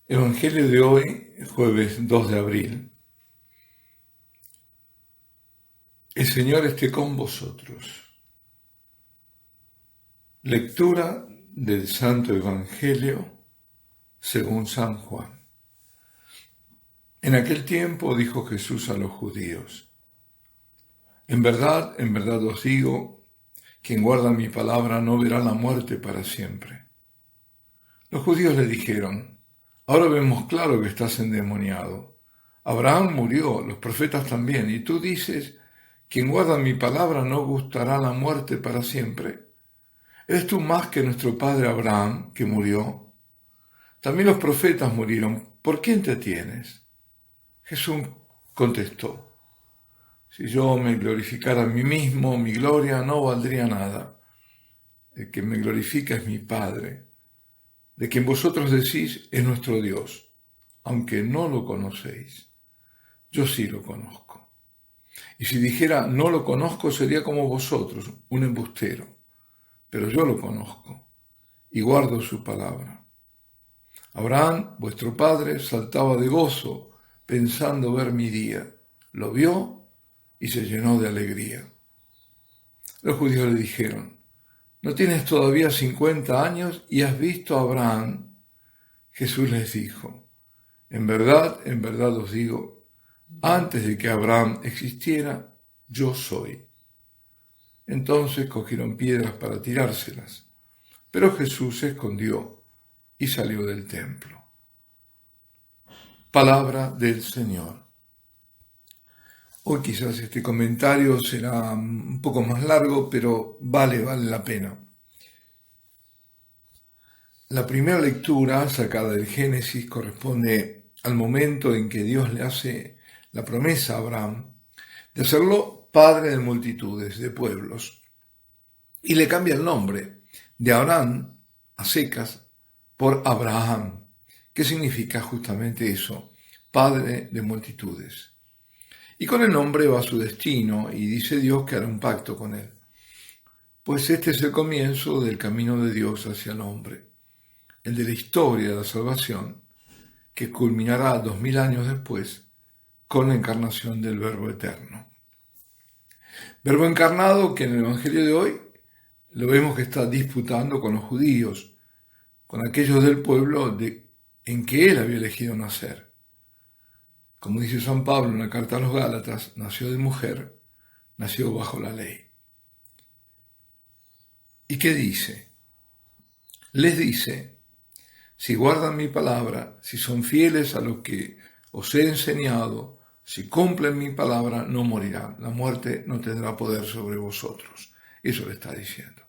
Evangelio de hoy, jueves 2 de abril. El Señor esté con vosotros. Lectura del Santo Evangelio según San Juan. En aquel tiempo dijo Jesús a los judíos: en verdad os digo, quien guarda mi palabra no verá la muerte para siempre. Los judíos le dijeron: ahora vemos claro que estás endemoniado. Abraham murió, los profetas también, y tú dices: quien guarda mi palabra no gustará la muerte para siempre. ¿Eres tú más que nuestro padre Abraham, que murió? También los profetas murieron. ¿Por quién te tienes? Jesús contestó: si yo me glorificara a mí mismo, mi gloria no valdría nada. El que me glorifica es mi Padre, de quien vosotros decís es nuestro Dios, aunque no lo conocéis. Yo sí lo conozco. Y si dijera no lo conozco, sería como vosotros, un embustero. Pero yo lo conozco y guardo su palabra. Abraham, vuestro padre, saltaba de gozo pensando ver mi día. Lo vio y se llenó de alegría. Los judíos le dijeron: ¿no tienes todavía 50 años y has visto a Abraham? Jesús les dijo: en verdad os digo, antes de que Abraham existiera, yo soy. Entonces cogieron piedras para tirárselas, pero Jesús se escondió y salió del templo. Palabra del Señor. Hoy quizás este comentario será un poco más largo, pero vale la pena. La primera lectura, sacada del Génesis, corresponde al momento en que Dios le hace la promesa a Abraham de hacerlo padre de multitudes, de pueblos, y le cambia el nombre de Abraham, a secas, por Abraham, que significa justamente eso, padre de multitudes. Y con el nombre va su destino, y dice Dios que hará un pacto con él. Pues este es el comienzo del camino de Dios hacia el hombre, el de la historia de la salvación, que culminará 2000 años después con la encarnación del Verbo eterno. Verbo encarnado que en el Evangelio de hoy lo vemos que está disputando con los judíos, con aquellos del pueblo en que él había elegido nacer. Como dice San Pablo en la carta a los Gálatas, nació de mujer, nació bajo la ley. ¿Y qué dice? Les dice: si guardan mi palabra, si son fieles a lo que os he enseñado, si cumplen mi palabra, no morirán. La muerte no tendrá poder sobre vosotros. Eso le está diciendo.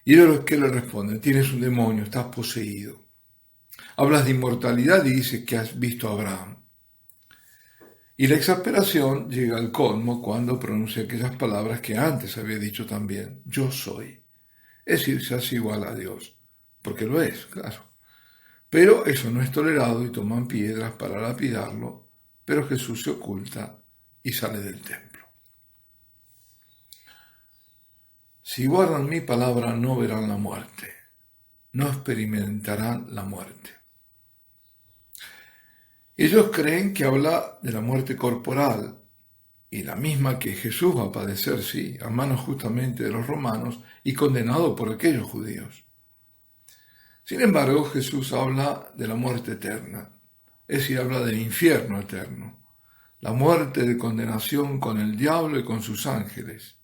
Y ellos que le responden: tienes un demonio, estás poseído. Hablas de inmortalidad y dices que has visto a Abraham. Y la exasperación llega al colmo cuando pronuncia aquellas palabras que antes había dicho también: yo soy. Es decir, se hace igual a Dios, porque lo es, claro. Pero eso no es tolerado y toman piedras para lapidarlo, pero Jesús se oculta y sale del templo. Si guardan mi palabra no verán la muerte, no experimentarán la muerte. Ellos creen que habla de la muerte corporal, y la misma que Jesús va a padecer, sí, a manos justamente de los romanos y condenado por aquellos judíos. Sin embargo, Jesús habla de la muerte eterna, es decir, habla del infierno eterno, la muerte de condenación con el diablo y con sus ángeles.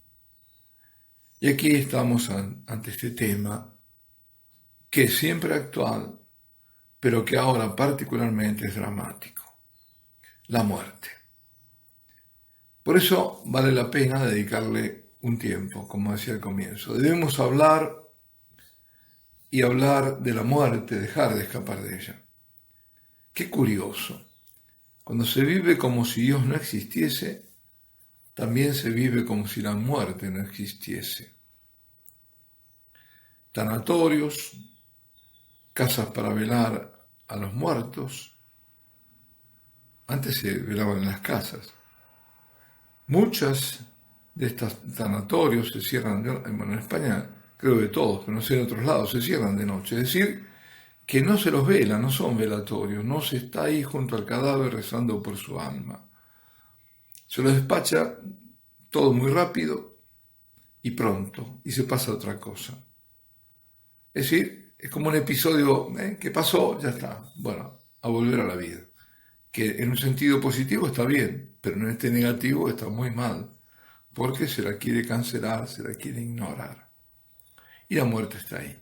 Y aquí estamos ante este tema que es siempre actual, pero que ahora particularmente es dramático: la muerte. Por eso vale la pena dedicarle un tiempo, como decía al comienzo. Debemos hablar de la muerte, dejar de escapar de ella. Qué curioso. Cuando se vive como si Dios no existiese, también se vive como si la muerte no existiese. Tanatorios, casas para velar a los muertos. Antes se velaban en las casas. Muchas de estos tanatorios se cierran, en España creo que todos, pero no sé en otros lados, se cierran de noche. Es decir, que no se los vela, no son velatorios, no se está ahí junto al cadáver rezando por su alma. Se lo despacha todo muy rápido y pronto, y se pasa a otra cosa. Es decir, es como un episodio que pasó, ya está, bueno, a volver a la vida. Que en un sentido positivo está bien, pero en este negativo está muy mal, porque se la quiere cancelar, se la quiere ignorar. Y la muerte está ahí.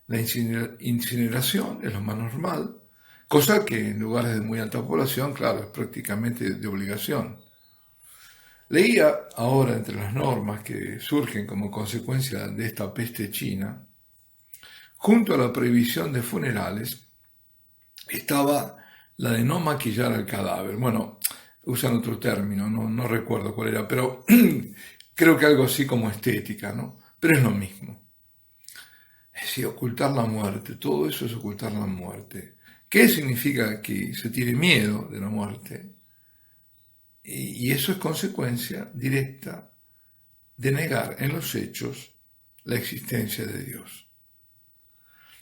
La incineración es lo más normal, cosa que en lugares de muy alta población, claro, es prácticamente de obligación. Leía ahora entre las normas que surgen como consecuencia de esta peste china, junto a la prohibición de funerales, estaba la de no maquillar al cadáver. Bueno, usan otro término, no recuerdo cuál era, pero creo que algo así como estética, ¿no? Pero es lo mismo. Es decir, ocultar la muerte, todo eso es ocultar la muerte. ¿Qué significa? Que se tiene miedo de la muerte. Y eso es consecuencia directa de negar en los hechos la existencia de Dios.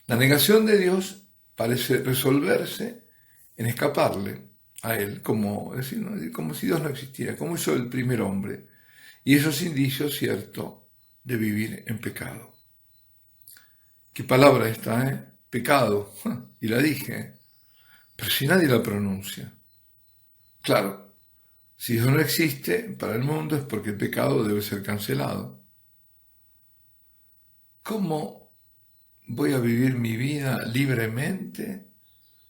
La negación de Dios parece resolverse en escaparle a Él, como si Dios no existiera, como hizo el primer hombre. Y eso es indicio cierto de vivir en pecado. ¿Qué palabra esta, Pecado. Y la dije, pero si nadie la pronuncia. Claro, si Dios no existe para el mundo es porque el pecado debe ser cancelado. ¿Cómo voy a vivir mi vida libremente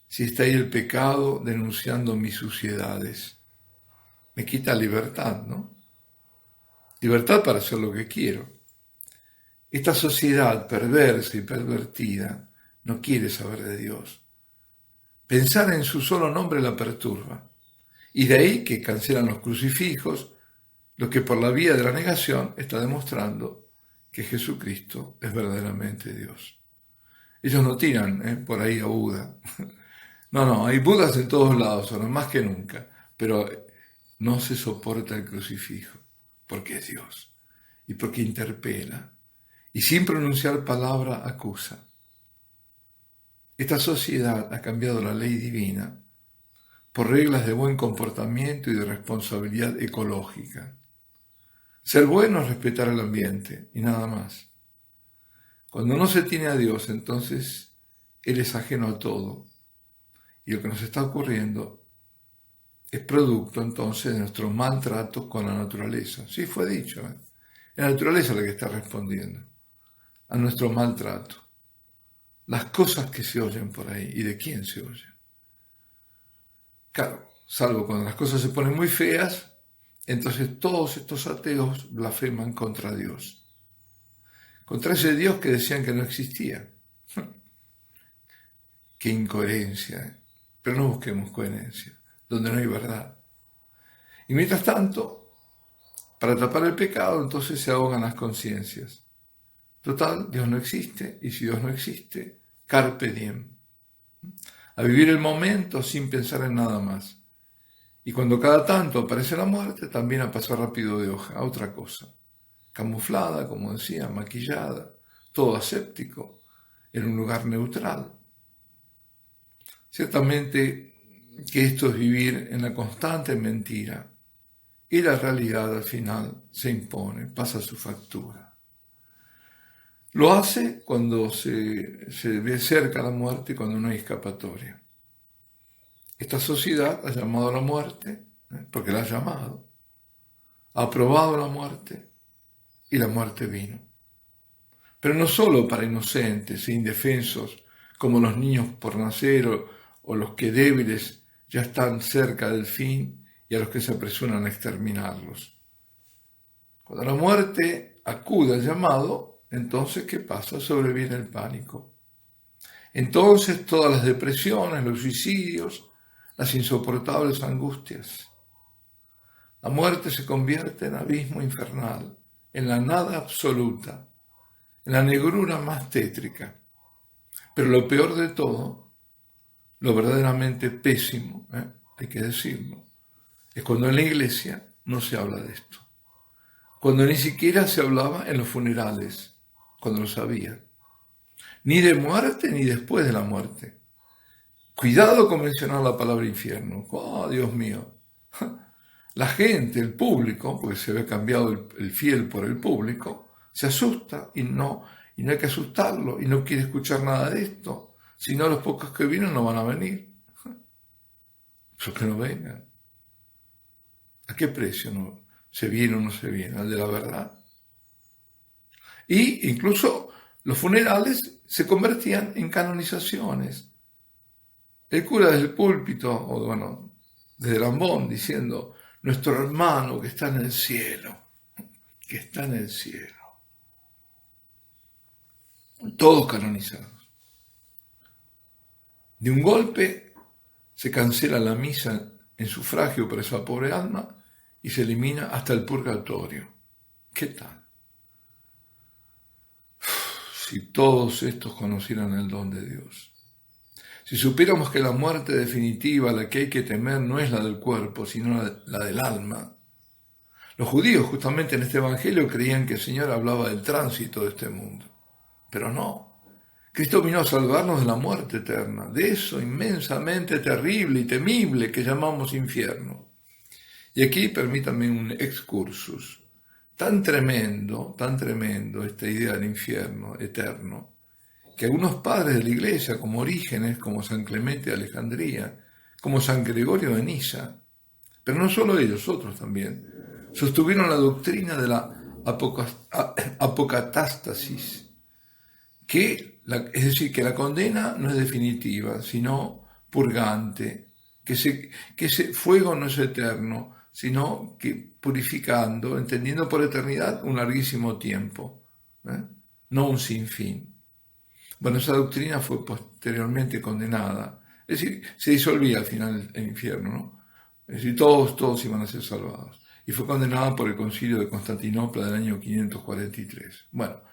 si está ahí el pecado denunciando mis suciedades? Me quita libertad, ¿no? Libertad para hacer lo que quiero. Esta sociedad perversa y pervertida no quiere saber de Dios. Pensar en su solo nombre la perturba. Y de ahí que cancelan los crucifijos, lo que por la vía de la negación está demostrando que Jesucristo es verdaderamente Dios. Ellos no tiran por ahí a Buda. No, hay Budas en todos lados, ahora más que nunca, pero no se soporta el crucifijo, porque es Dios, y porque interpela, y sin pronunciar palabra acusa. Esta sociedad ha cambiado la ley divina por reglas de buen comportamiento y de responsabilidad ecológica. Ser bueno es respetar el ambiente y nada más. Cuando no se tiene a Dios, entonces Él es ajeno a todo. Y lo que nos está ocurriendo es producto entonces de nuestro maltrato con la naturaleza. Sí, fue dicho. Es la naturaleza la que está respondiendo a nuestro maltrato. Las cosas que se oyen por ahí y de quién se oyen. Claro, salvo cuando las cosas se ponen muy feas, entonces todos estos ateos blasfeman contra Dios. Contra ese Dios que decían que no existía. Qué incoherencia, pero no busquemos coherencia, donde no hay verdad. Y mientras tanto, para tapar el pecado, entonces se ahogan las conciencias. Total, Dios no existe, y si Dios no existe, carpe diem. A vivir el momento sin pensar en nada más. Y cuando cada tanto aparece la muerte, también a pasar rápido de hoja, a otra cosa. Camuflada, como decía, maquillada, todo aséptico, en un lugar neutral. Ciertamente que esto es vivir en la constante mentira, y la realidad al final se impone, pasa su factura. Lo hace cuando se ve cerca la muerte y cuando no hay escapatoria. Esta sociedad ha llamado a la muerte, porque la ha llamado, ha aprobado la muerte y la muerte vino. Pero no solo para inocentes e indefensos como los niños por nacer o los que débiles ya están cerca del fin y a los que se apresuran a exterminarlos. Cuando la muerte acude al llamado, entonces, ¿qué pasa? Sobreviene el pánico. Entonces todas las depresiones, los suicidios, las insoportables angustias. La muerte se convierte en abismo infernal, en la nada absoluta, en la negrura más tétrica. Pero lo peor de todo, lo verdaderamente pésimo, hay que decirlo, es cuando en la iglesia no se habla de esto. Cuando ni siquiera se hablaba en los funerales, cuando lo sabía. ni de muerte ni después de la muerte. Cuidado con mencionar la palabra infierno. Oh, Dios mío. La gente, el público, porque se ve cambiado el fiel por el público, se asusta y no hay que asustarlo y no quiere escuchar nada de esto. Si no, los pocos que vienen no van a venir. Pues que no vengan. ¿A qué precio no se viene o no se viene? ¿Al de la verdad? Y incluso los funerales se convertían en canonizaciones. El cura desde el púlpito, o bueno, desde el ambón, diciendo, nuestro hermano que está en el cielo, que está en el cielo. Todos canonizados. De un golpe se cancela la misa en sufragio para esa pobre alma y se elimina hasta el purgatorio. ¿Qué tal? Si todos estos conocieran el don de Dios. Si supiéramos que la muerte definitiva, la que hay que temer, no es la del cuerpo, sino la del alma. Los judíos justamente en este evangelio creían que el Señor hablaba del tránsito de este mundo. Pero no. Cristo vino a salvarnos de la muerte eterna, de eso inmensamente terrible y temible que llamamos infierno. Y aquí permítanme un excursus. Tan tremendo esta idea del infierno eterno, que algunos padres de la Iglesia, como Orígenes, como San Clemente de Alejandría, como San Gregorio de Niza, pero no solo ellos, otros también, sostuvieron la doctrina de la apocatástasis, es decir, que la condena no es definitiva, sino purgante, que ese fuego no es eterno, sino que purificando, entendiendo por eternidad un larguísimo tiempo, no un sinfín. Bueno, esa doctrina fue posteriormente condenada, es decir, se disolvía al final el infierno, ¿no? Es decir, todos iban a ser salvados. Y fue condenada por el Concilio de Constantinopla del año 543. Bueno,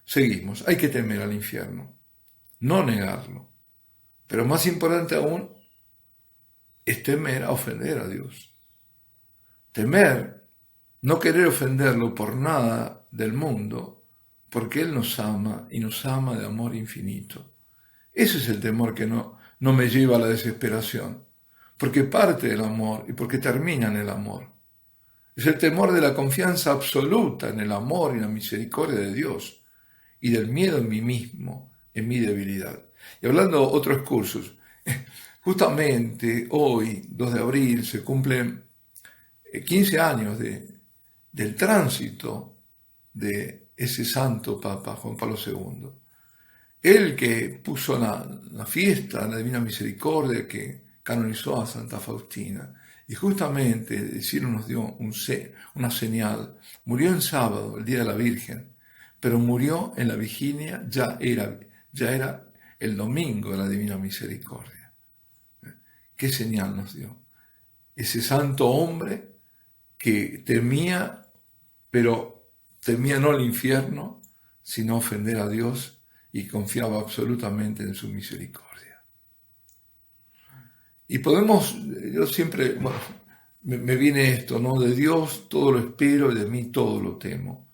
seguimos. Hay que temer al infierno, no negarlo. Pero más importante aún es temer a ofender a Dios. Temer, no querer ofenderlo por nada del mundo, porque Él nos ama y nos ama de amor infinito. Ese es el temor que no me lleva a la desesperación, porque parte del amor y porque termina en el amor. Es el temor de la confianza absoluta en el amor y la misericordia de Dios y del miedo en mí mismo, en mi debilidad. Y hablando de otros cursos, justamente hoy, 2 de abril, se cumplen 15 años del tránsito de ese santo Papa Juan Pablo II. Él que puso la fiesta, la Divina Misericordia, que canonizó a Santa Faustina. Y justamente el cielo nos dio una señal. Murió en sábado, el Día de la Virgen, pero murió en la vigilia, ya era el domingo de la Divina Misericordia. ¿Qué señal nos dio? Ese santo hombre que temía, pero temía no el infierno, sino ofender a Dios y confiaba absolutamente en su misericordia. Y yo siempre, me viene esto, ¿no? De Dios todo lo espero y de mí todo lo temo.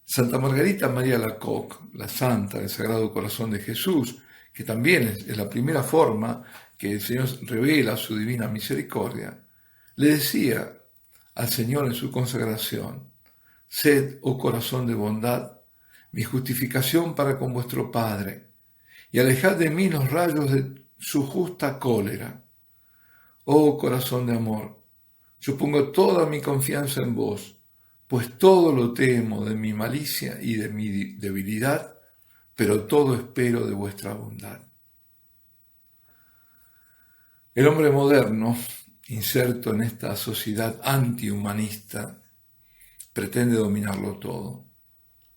Santa Margarita María Alacoque, la santa del Sagrado Corazón de Jesús, que también es la primera forma que el Señor revela su divina misericordia, le decía al Señor en su consagración: sed, oh corazón de bondad, mi justificación para con vuestro Padre, y alejad de mí los rayos de su justa cólera. Oh corazón de amor, yo pongo toda mi confianza en vos, pues todo lo temo de mi malicia y de mi debilidad, pero todo espero de vuestra bondad. El hombre moderno, inserto en esta sociedad antihumanista, pretende dominarlo todo.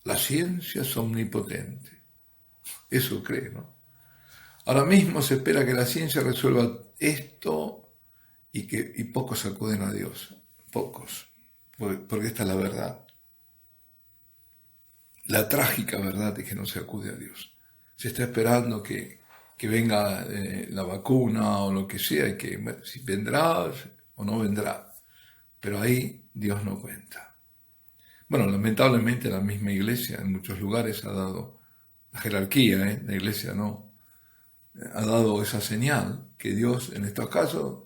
La ciencia es omnipotente. Eso cree, ¿no? Ahora mismo se espera que la ciencia resuelva esto y pocos acuden a Dios. Pocos. Porque esta es la verdad. La trágica verdad es que no se acude a Dios. Se está esperando que venga la vacuna o lo que sea, y que si vendrá o no vendrá. Pero ahí Dios no cuenta. Bueno, lamentablemente la misma Iglesia en muchos lugares ha dado La jerarquía, la Iglesia no ha dado esa señal que Dios, en estos casos,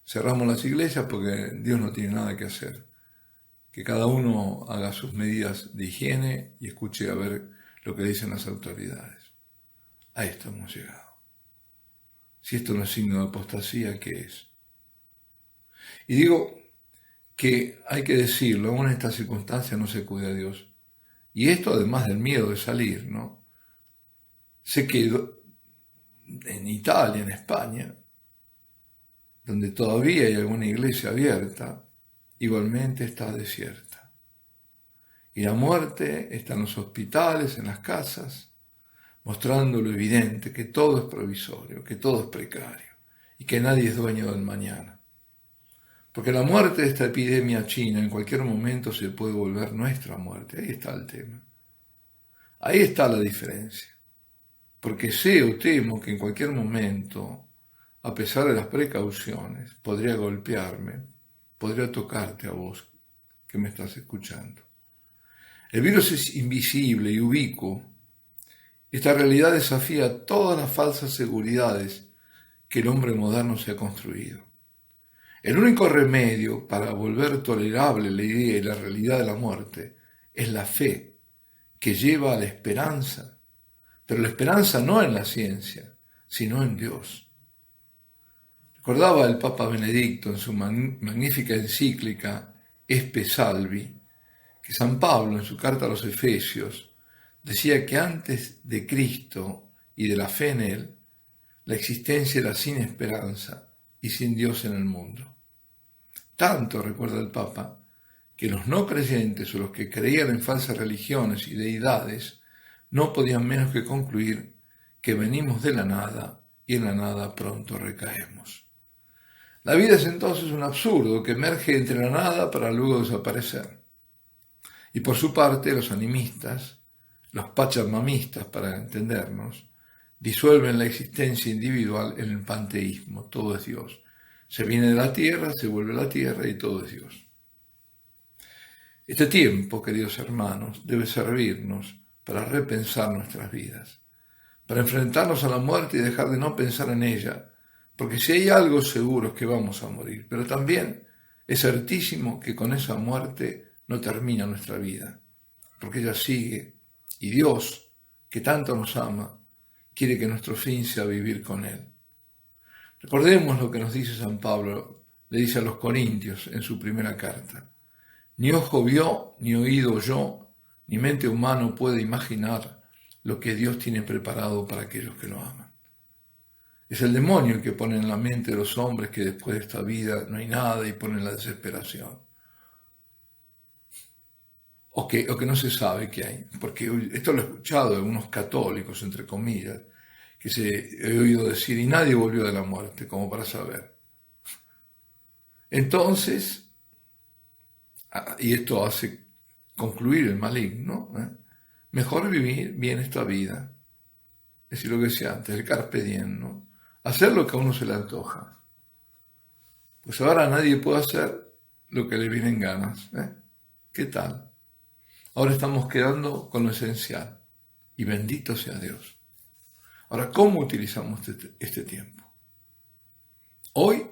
cerramos las iglesias porque Dios no tiene nada que hacer. Que cada uno haga sus medidas de higiene y escuche a ver lo que dicen las autoridades. A esto hemos llegado. Si esto no es signo de apostasía, ¿qué es? Y digo que hay que decirlo, aún en estas circunstancias no se cuida a Dios. Y esto además del miedo de salir, ¿no? Sé que en Italia, en España, donde todavía hay alguna iglesia abierta, igualmente está desierta. Y la muerte está en los hospitales, en las casas, mostrando lo evidente que todo es provisorio, que todo es precario y que nadie es dueño del mañana. Porque la muerte de esta epidemia china en cualquier momento se puede volver nuestra muerte. Ahí está el tema. Ahí está la diferencia. Porque sé o temo que en cualquier momento, a pesar de las precauciones, podría golpearme, podría tocarte a vos que me estás escuchando. El virus es invisible y ubicuo. Esta realidad desafía todas las falsas seguridades que el hombre moderno se ha construido. El único remedio para volver tolerable la idea y la realidad de la muerte es la fe, que lleva a la esperanza, pero la esperanza no en la ciencia, sino en Dios. Recordaba el Papa Benedicto en su magnífica encíclica Espe Salvi, que San Pablo en su carta a los Efesios decía que antes de Cristo y de la fe en Él, la existencia era sin esperanza y sin Dios en el mundo. Tanto, recuerda el Papa, que los no creyentes o los que creían en falsas religiones y deidades no podían menos que concluir que venimos de la nada y en la nada pronto recaemos. La vida es entonces un absurdo que emerge entre la nada para luego desaparecer. Y por su parte, los animistas, los pachamamistas para entendernos, disuelven la existencia individual en el panteísmo, todo es Dios. Se viene de la tierra, se vuelve a la tierra y todo es Dios. Este tiempo, queridos hermanos, debe servirnos para repensar nuestras vidas, para enfrentarnos a la muerte y dejar de no pensar en ella, porque si hay algo seguro es que vamos a morir, pero también es certísimo que con esa muerte no termina nuestra vida, porque ella sigue, y Dios, que tanto nos ama, quiere que nuestro fin sea vivir con Él. Recordemos lo que nos dice San Pablo, le dice a los Corintios en su primera carta. Ni ojo vio, ni oído oyó, ni mente humana puede imaginar lo que Dios tiene preparado para aquellos que lo aman. Es el demonio el que pone en la mente de los hombres que después de esta vida no hay nada y pone la desesperación. O que no se sabe qué hay, porque esto lo he escuchado de algunos católicos, entre comillas, que he oído decir, y nadie volvió de la muerte, como para saber. Entonces, y esto hace concluir el maligno, mejor vivir bien esta vida, es decir, lo que decía antes, el carpe diem, ¿no? Hacer lo que a uno se le antoja. Pues ahora nadie puede hacer lo que le vienen ganas. ¿Qué tal? Ahora estamos quedando con lo esencial, y bendito sea Dios. Ahora, ¿cómo utilizamos este tiempo? Hoy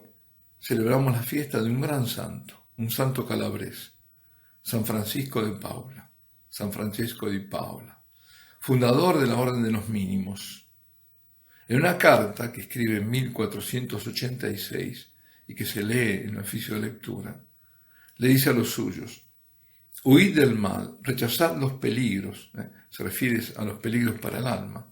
celebramos la fiesta de un gran santo, un santo calabrés, San Francisco de Paula, fundador de la Orden de los Mínimos. En una carta que escribe en 1486 y que se lee en el oficio de lectura, le dice a los suyos, huid del mal, rechazad los peligros, se refiere a los peligros para el alma.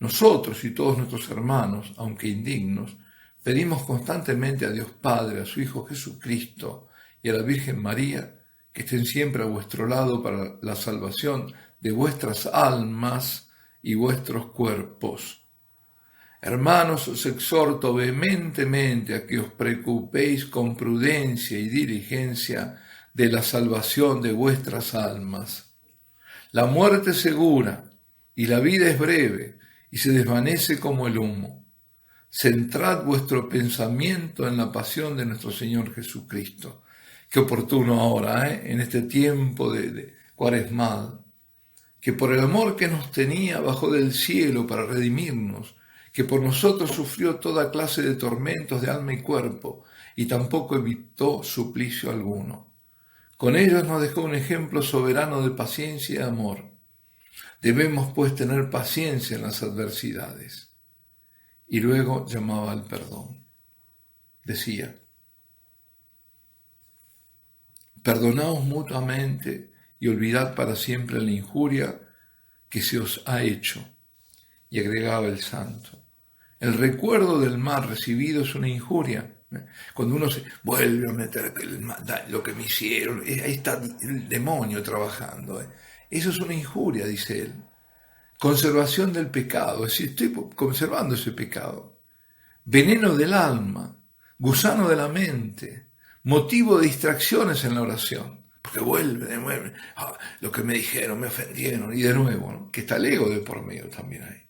Nosotros y todos nuestros hermanos, aunque indignos, pedimos constantemente a Dios Padre, a su Hijo Jesucristo y a la Virgen María, que estén siempre a vuestro lado para la salvación de vuestras almas y vuestros cuerpos. Hermanos, os exhorto vehementemente a que os preocupéis con prudencia y diligencia de la salvación de vuestras almas. La muerte es segura y la vida es breve y se desvanece como el humo. Centrad vuestro pensamiento en la pasión de nuestro Señor Jesucristo. Qué oportuno ahora, en este tiempo de cuaresmal, que por el amor que nos tenía bajó del cielo para redimirnos, que por nosotros sufrió toda clase de tormentos de alma y cuerpo, y tampoco evitó suplicio alguno. Con ellos nos dejó un ejemplo soberano de paciencia y amor. Debemos pues tener paciencia en las adversidades. Y luego llamaba al perdón. Decía: perdonaos mutuamente y olvidad para siempre la injuria que se os ha hecho. Y agregaba el santo: el recuerdo del mal recibido es una injuria. Cuando uno se vuelve a meter lo que me hicieron, ahí está el demonio trabajando. Eso es una injuria, dice él. Conservación del pecado, es decir, estoy conservando ese pecado. Veneno del alma, gusano de la mente, motivo de distracciones en la oración. Porque vuelve, lo que me dijeron, me ofendieron, y de nuevo, ¿no? Que está el ego de por medio también ahí.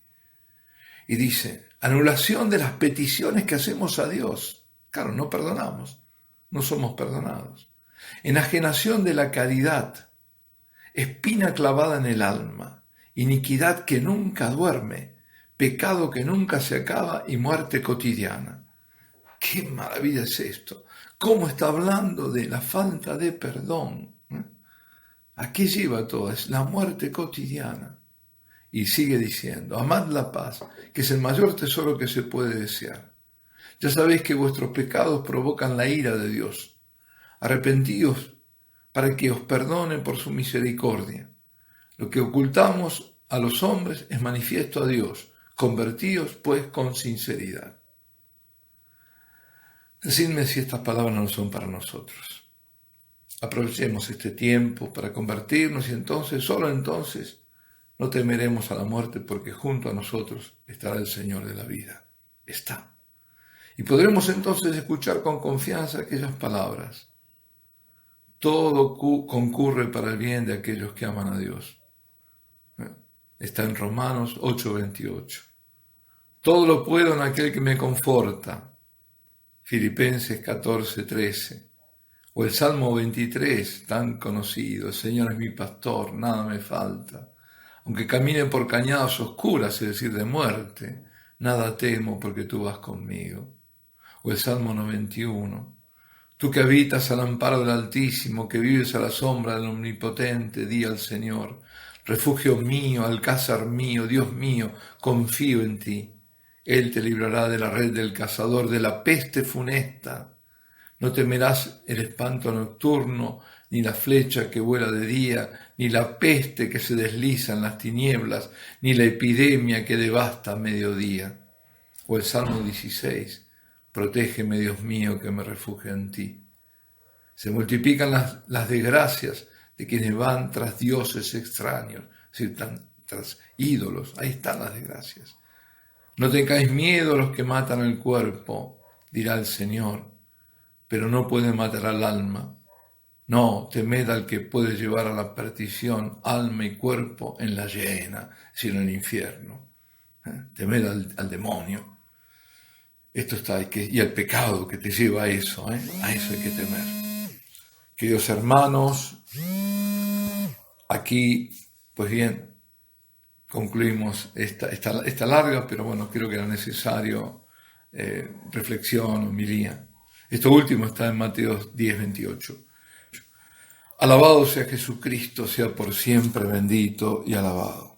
Y dice: anulación de las peticiones que hacemos a Dios. Claro, no perdonamos, no somos perdonados. Enajenación de la caridad, espina clavada en el alma, iniquidad que nunca duerme, pecado que nunca se acaba y muerte cotidiana. ¡Qué maravilla es esto! ¿Cómo está hablando de la falta de perdón? ¿A qué lleva todo? Es la muerte cotidiana. Y sigue diciendo: amad la paz, que es el mayor tesoro que se puede desear. Ya sabéis que vuestros pecados provocan la ira de Dios. Arrepentíos para que os perdone por su misericordia. Lo que ocultamos a los hombres es manifiesto a Dios. Convertíos pues con sinceridad. Decidme si estas palabras no son para nosotros. Aprovechemos este tiempo para convertirnos y entonces, solo entonces, no temeremos a la muerte, porque junto a nosotros estará el Señor de la vida. Está. Y podremos entonces escuchar con confianza aquellas palabras: todo concurre para el bien de aquellos que aman a Dios. Está en Romanos 8:28. Todo lo puedo en aquel que me conforta. Filipenses 14:13. O el Salmo 23, tan conocido: el Señor es mi pastor, nada me falta. Aunque camine por cañadas oscuras, es decir, de muerte, nada temo porque tú vas conmigo. O el Salmo 91. Tú que habitas al amparo del Altísimo, que vives a la sombra del Omnipotente, di al Señor: refugio mío, alcázar mío, Dios mío, confío en ti. Él te librará de la red del cazador, de la peste funesta. No temerás el espanto nocturno, ni la flecha que vuela de día, ni la peste que se desliza en las tinieblas, ni la epidemia que devasta a mediodía. O el Salmo 16. Protégeme, Dios mío, que me refugio en ti. Se multiplican las desgracias de quienes van tras dioses extraños, es decir, tras ídolos. Ahí están las desgracias. No tengáis miedo a los que matan el cuerpo, dirá el Señor, pero no pueden matar al alma. No, temed al que puede llevar a la perdición alma y cuerpo en la hiena, es decir, en el infierno. Temed al demonio. Esto está, y el pecado que te lleva a eso hay que temer. Queridos hermanos, aquí, pues bien, concluimos esta larga, pero bueno, creo que era necesario reflexión, homilía. Esto último está en Mateo 10:28. Alabado sea Jesucristo, sea por siempre bendito y alabado.